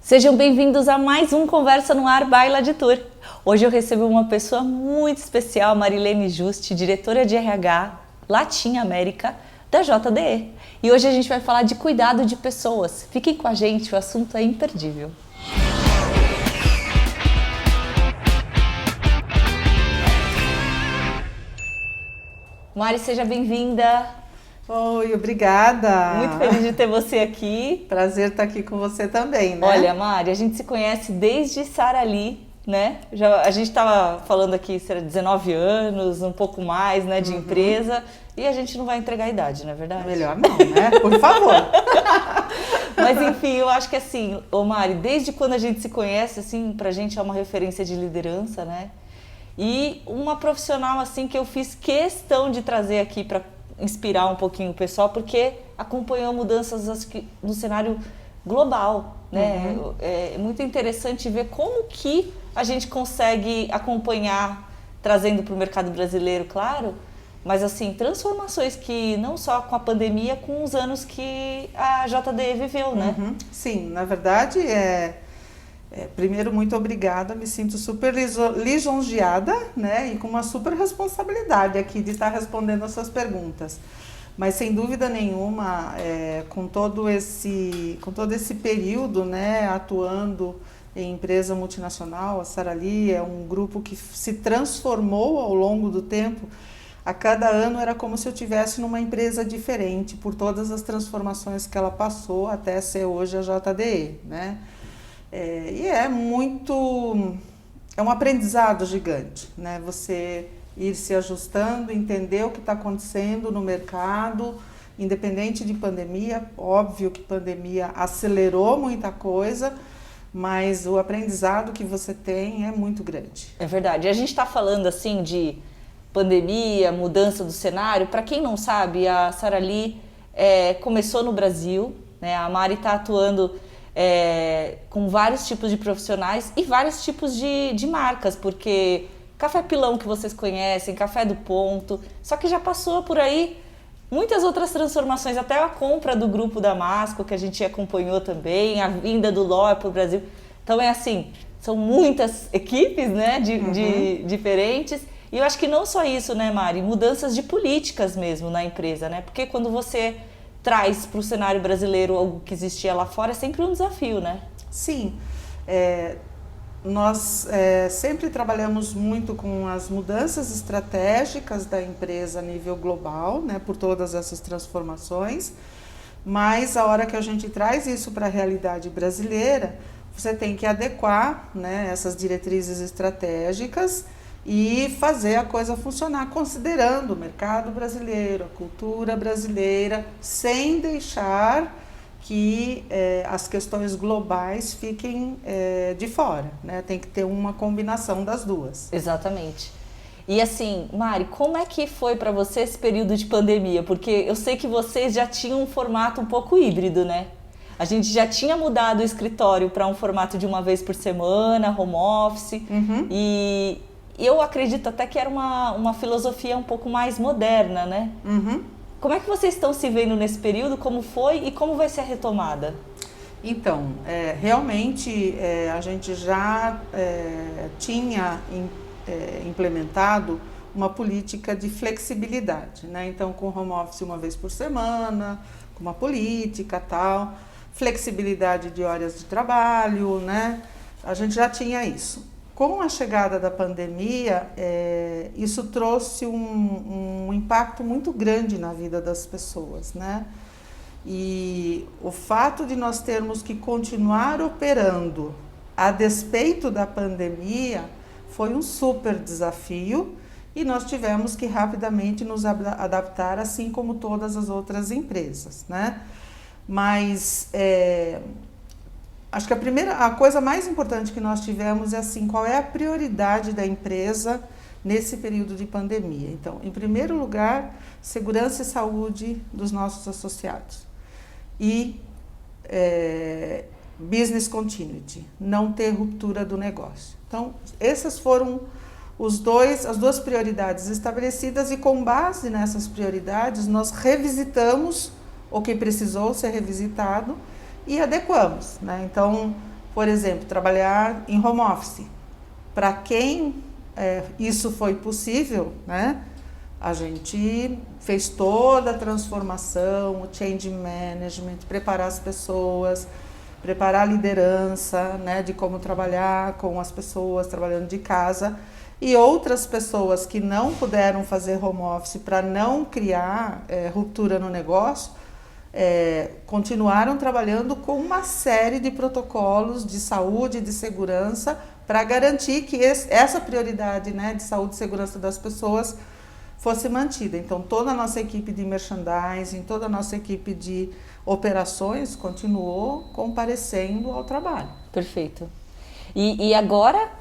Sejam bem-vindos a mais um Conversa no Ar by Laditur. Hoje eu recebo uma pessoa muito especial, Marilene Juste, diretora de RH Latin América da JDE. E hoje a gente vai falar de cuidado de pessoas. Fiquem com a gente, o assunto é imperdível. Mari, seja bem-vinda. Oi, obrigada. Muito feliz de ter você aqui. Prazer estar aqui com você também, né? Olha, Mari, a gente se conhece desde Sarali, né? A gente estava falando aqui, será 19 anos, um pouco mais, né, de empresa, e a gente não vai entregar a idade, não é verdade? Melhor não, né? Por favor. Mas enfim, eu acho que assim, ô Mari, desde quando a gente se conhece, assim, pra gente é uma referência de liderança, né? E uma profissional, assim, que eu fiz questão de trazer aqui para inspirar um pouquinho o pessoal, porque acompanhou mudanças no cenário global, né? É muito interessante ver como que a gente consegue acompanhar, trazendo para o mercado brasileiro, claro, mas assim, transformações que não só com a pandemia, com os anos que a JDE viveu, né? Sim, na verdade, primeiro, muito obrigada, me sinto super lisonjeada, né, e com uma super responsabilidade aqui de estar respondendo as suas perguntas. Mas sem dúvida nenhuma, com todo esse período, né, atuando em empresa multinacional, a Sarali é um grupo que se transformou ao longo do tempo. A cada ano era como se eu estivesse numa empresa diferente, por todas as transformações que ela passou até ser hoje a JDE, né? E é um aprendizado gigante, né? Você ir se ajustando, entender o que está acontecendo no mercado, independente de pandemia. Óbvio que pandemia acelerou muita coisa, mas o aprendizado que você tem é muito grande. É verdade. A gente está falando assim de pandemia, mudança do cenário. Para quem não sabe, a Sarali começou no Brasil, né? A Mari está atuando com vários tipos de profissionais e vários tipos de marcas, porque Café Pilão, que vocês conhecem, Café do Ponto, só que já passou por aí muitas outras transformações, até a compra do grupo da Masco, que a gente acompanhou também, a vinda do Loja para o Brasil. Então é assim, são muitas equipes, né, de diferentes, e eu acho que não só isso, né, Mari, mudanças de políticas mesmo na empresa, né, porque quando você traz para o cenário brasileiro algo que existia lá fora, é sempre um desafio, né? Sim, nós sempre trabalhamos muito com as mudanças estratégicas da empresa a nível global, né, por todas essas transformações, mas a hora que a gente traz isso para a realidade brasileira, você tem que adequar, né, essas diretrizes estratégicas e fazer a coisa funcionar, considerando o mercado brasileiro, a cultura brasileira, sem deixar que as questões globais fiquem de fora, né? Tem que ter uma combinação das duas. Exatamente. E assim, Mari, como é que foi para você esse período de pandemia? Porque eu sei que vocês já tinham um formato um pouco híbrido, né? A gente já tinha mudado o escritório para um formato de uma vez por semana, home office, e eu acredito até que era uma filosofia um pouco mais moderna, né? Como é que vocês estão se vendo nesse período? Como foi e como vai ser a retomada? Então, realmente a gente já tinha implementado uma política de flexibilidade, né? Então, com home office uma vez por semana, com uma política tal, flexibilidade de horas de trabalho, né? A gente já tinha isso. Com a chegada da pandemia, isso trouxe um impacto muito grande na vida das pessoas, né? E o fato de nós termos que continuar operando a despeito da pandemia foi um super desafio e nós tivemos que rapidamente nos adaptar, assim como todas as outras empresas, né? Mas acho que a coisa mais importante que nós tivemos é assim, qual é a prioridade da empresa nesse período de pandemia. Então, em primeiro lugar, segurança e saúde dos nossos associados. E business continuity, não ter ruptura do negócio. Então, essas foram as duas prioridades estabelecidas e com base nessas prioridades nós revisitamos o que precisou ser revisitado e adequamos, né? Então, por exemplo, trabalhar em home office. Para quem isso foi possível, né? A gente fez toda a transformação, o change management, preparar as pessoas, preparar a liderança, né, de como trabalhar com as pessoas trabalhando de casa. E outras pessoas que não puderam fazer home office para não criar ruptura no negócio, continuaram trabalhando com uma série de protocolos de saúde e de segurança para garantir que essa prioridade, né, de saúde e segurança das pessoas fosse mantida. Então, toda a nossa equipe de merchandising, toda a nossa equipe de operações continuou comparecendo ao trabalho. Perfeito. E agora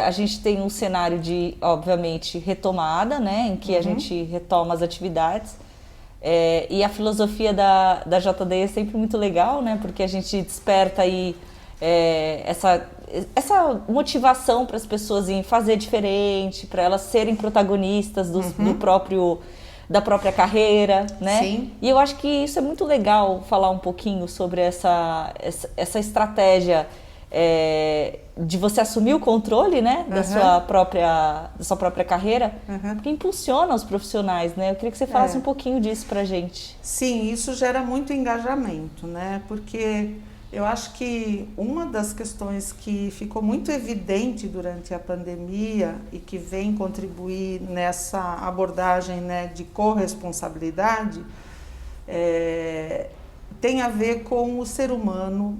a gente tem um cenário de, obviamente, retomada, né, em que a gente retoma as atividades. E a filosofia da JD é sempre muito legal, né, porque a gente desperta aí essa motivação para as pessoas em fazer diferente, para elas serem protagonistas da própria carreira, né? Sim. E eu acho que isso é muito legal falar um pouquinho sobre essa estratégia de você assumir o controle, né, da sua própria carreira, porque impulsiona os profissionais, né? Eu queria que você falasse um pouquinho disso pra gente. Sim, isso gera muito engajamento, né? Porque eu acho que uma das questões que ficou muito evidente durante a pandemia e que vem contribuir nessa abordagem, né, de corresponsabilidade tem a ver com o ser humano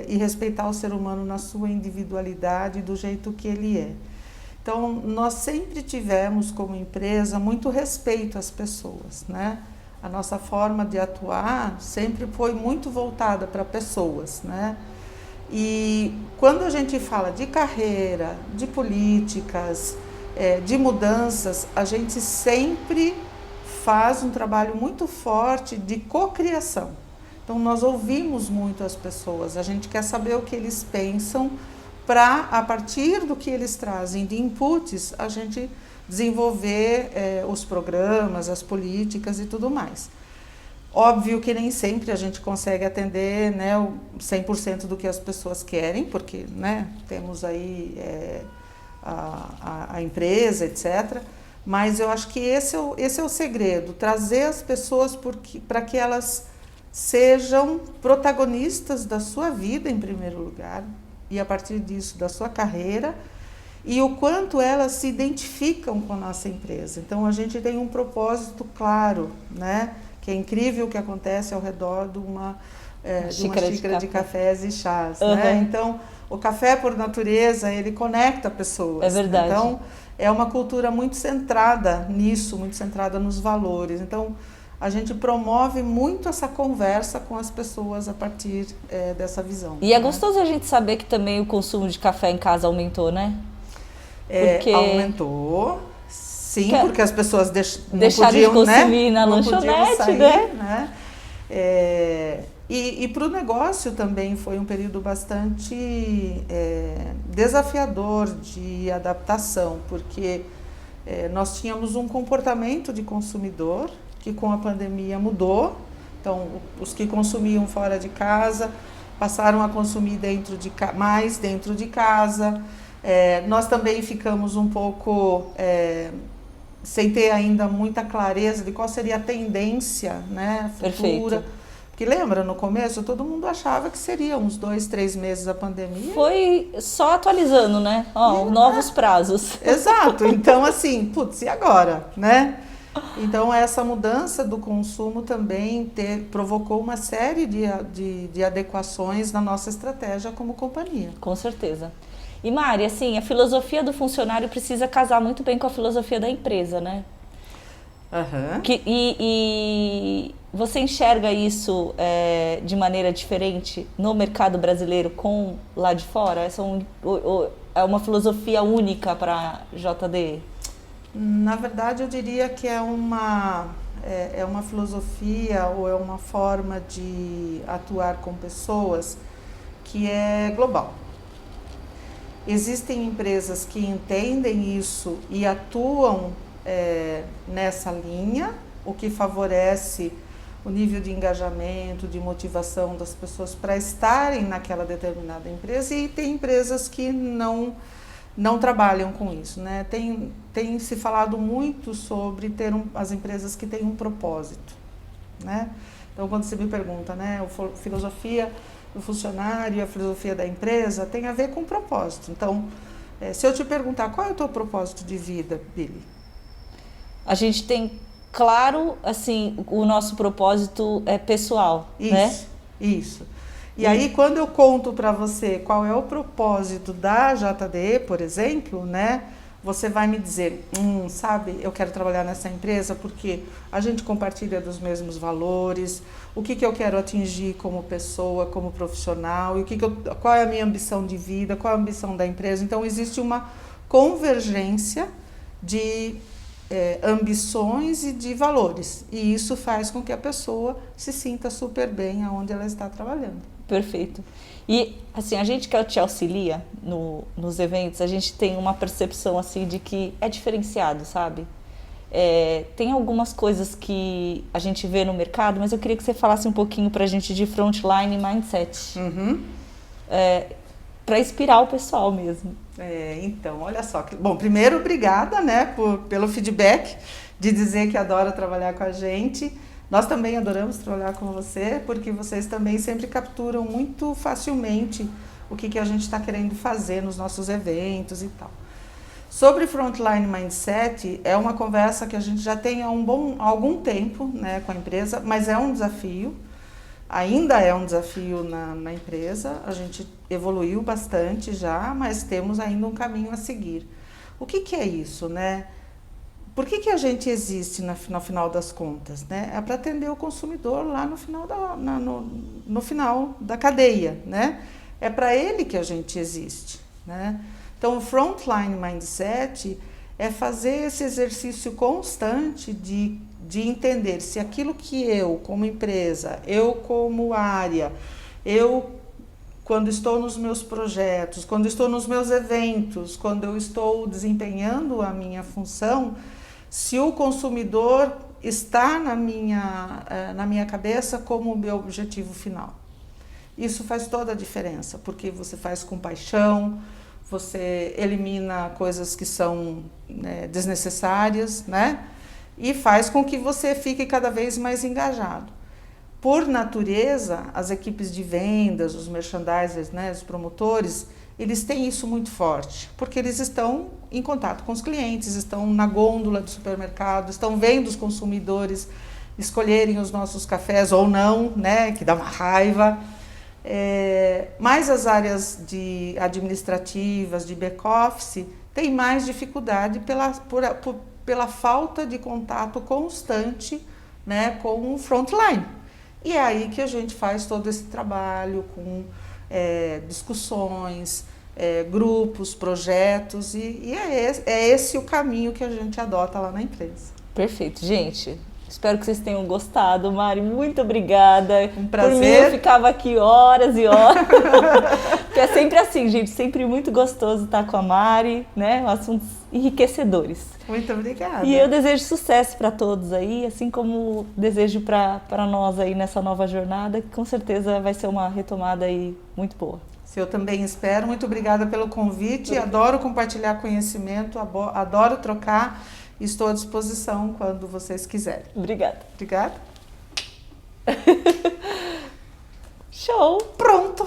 e respeitar o ser humano na sua individualidade, do jeito que ele é. Então, nós sempre tivemos como empresa muito respeito às pessoas, né? A nossa forma de atuar sempre foi muito voltada para pessoas, né? E quando a gente fala de carreira, de políticas, de mudanças, a gente sempre faz um trabalho muito forte de cocriação. Então, nós ouvimos muito as pessoas, a gente quer saber o que eles pensam para, a partir do que eles trazem de inputs, a gente desenvolver os programas, as políticas e tudo mais. Óbvio que nem sempre a gente consegue atender, né, o 100% do que as pessoas querem, porque, né, temos aí a empresa, etc. Mas eu acho que esse é o segredo, trazer as pessoas para que elas sejam protagonistas da sua vida em primeiro lugar e a partir disso da sua carreira, e o quanto elas se identificam com a nossa empresa. Então, a gente tem um propósito claro, né? Que é incrível o que acontece ao redor de uma xícara de cafés e chás. Né? Então, o café, por natureza, ele conecta pessoas. É verdade. Então, é uma cultura muito centrada nisso, muito centrada nos valores. Então, a gente promove muito essa conversa com as pessoas a partir dessa visão. E é gostoso a gente saber que também o consumo de café em casa aumentou, né? Porque aumentou, sim, porque as pessoas deixaram de consumir, né, na lanchonete, sair, né? E para o negócio também foi um período bastante desafiador de adaptação, porque nós tínhamos um comportamento de consumidor que com a pandemia mudou. Então, os que consumiam fora de casa passaram a consumir mais dentro de casa. Nós também ficamos um pouco sem ter ainda muita clareza de qual seria a tendência, né, futura. Perfeito. Porque lembra, no começo todo mundo achava que seria uns 2, 3 meses a pandemia. Foi só atualizando, né? Novos prazos. Exato. Então, assim, putz, e agora, né? Então, essa mudança do consumo também provocou uma série de adequações na nossa estratégia como companhia. Com certeza. E Mari, assim, a filosofia do funcionário precisa casar muito bem com a filosofia da empresa, né? E você enxerga isso de maneira diferente no mercado brasileiro com lá de fora? É uma filosofia única para a JD? Na verdade, eu diria que é uma filosofia ou é uma forma de atuar com pessoas que é global. Existem empresas que entendem isso e atuam nessa linha, o que favorece o nível de engajamento, de motivação das pessoas para estarem naquela determinada empresa, e tem empresas que não trabalham com isso, né? Tem se falado muito sobre as empresas que têm um propósito, né? Então, quando você me pergunta, né, a filosofia do funcionário e a filosofia da empresa tem a ver com propósito. Então, se eu te perguntar qual é o teu propósito de vida, Billy? A gente tem claro, assim, o nosso propósito é pessoal, né? Isso. E aí, quando eu conto para você qual é o propósito da JDE, por exemplo, né? Você vai me dizer, sabe, eu quero trabalhar nessa empresa porque a gente compartilha dos mesmos valores, o que eu quero atingir como pessoa, como profissional, e qual é a minha ambição de vida, qual é a ambição da empresa. Então, existe uma convergência de ambições e de valores, e isso faz com que a pessoa se sinta super bem aonde ela está trabalhando. Perfeito. E assim, a gente que te auxilia nos eventos, a gente tem uma percepção assim de que é diferenciado, sabe? Tem algumas coisas que a gente vê no mercado, mas eu queria que você falasse um pouquinho pra gente de Frontline Mindset. Para inspirar o pessoal mesmo. Então, olha só. Bom, primeiro, obrigada, né, pelo feedback de dizer que adora trabalhar com a gente. Nós também adoramos trabalhar com você, porque vocês também sempre capturam muito facilmente o que a gente está querendo fazer nos nossos eventos e tal. Sobre Frontline Mindset, é uma conversa que a gente já tem há algum tempo, né, com a empresa, mas é um desafio, ainda é um desafio na empresa. A gente evoluiu bastante já, mas temos ainda um caminho a seguir. O que é isso, né? Por que a gente existe no final das contas, né? É para atender o consumidor lá no final da cadeia, né? É para ele que a gente existe, né? Então, o Frontline Mindset é fazer esse exercício constante de entender se aquilo que eu, como empresa, eu como área, quando estou nos meus projetos, quando estou nos meus eventos, quando eu estou desempenhando a minha função, se o consumidor está na minha cabeça como o meu objetivo final. Isso faz toda a diferença, porque você faz com paixão, você elimina coisas que são, né, desnecessárias, né? E faz com que você fique cada vez mais engajado. Por natureza, as equipes de vendas, os merchandisers, né, os promotores, eles têm isso muito forte, porque eles estão em contato com os clientes, estão na gôndola do supermercado, estão vendo os consumidores escolherem os nossos cafés ou não, né, que dá uma raiva. Mas as áreas administrativas, de back-office, têm mais dificuldade pela falta de contato constante, né, com o frontline. E é aí que a gente faz todo esse trabalho com discussões, grupos, projetos, e é esse o caminho que a gente adota lá na empresa. Perfeito, gente. Espero que vocês tenham gostado. Mari, muito obrigada. Um prazer. Por mim, eu ficava aqui horas e horas. Porque é sempre assim, gente. Sempre muito gostoso estar com a Mari, né? Assuntos enriquecedores. Muito obrigada. E eu desejo sucesso para todos aí, assim como desejo para nós aí nessa nova jornada, que com certeza vai ser uma retomada aí muito boa. Eu também espero. Muito obrigada pelo convite. Adoro compartilhar conhecimento, adoro trocar. Estou à disposição quando vocês quiserem. Obrigada. Obrigada. Show. Pronto.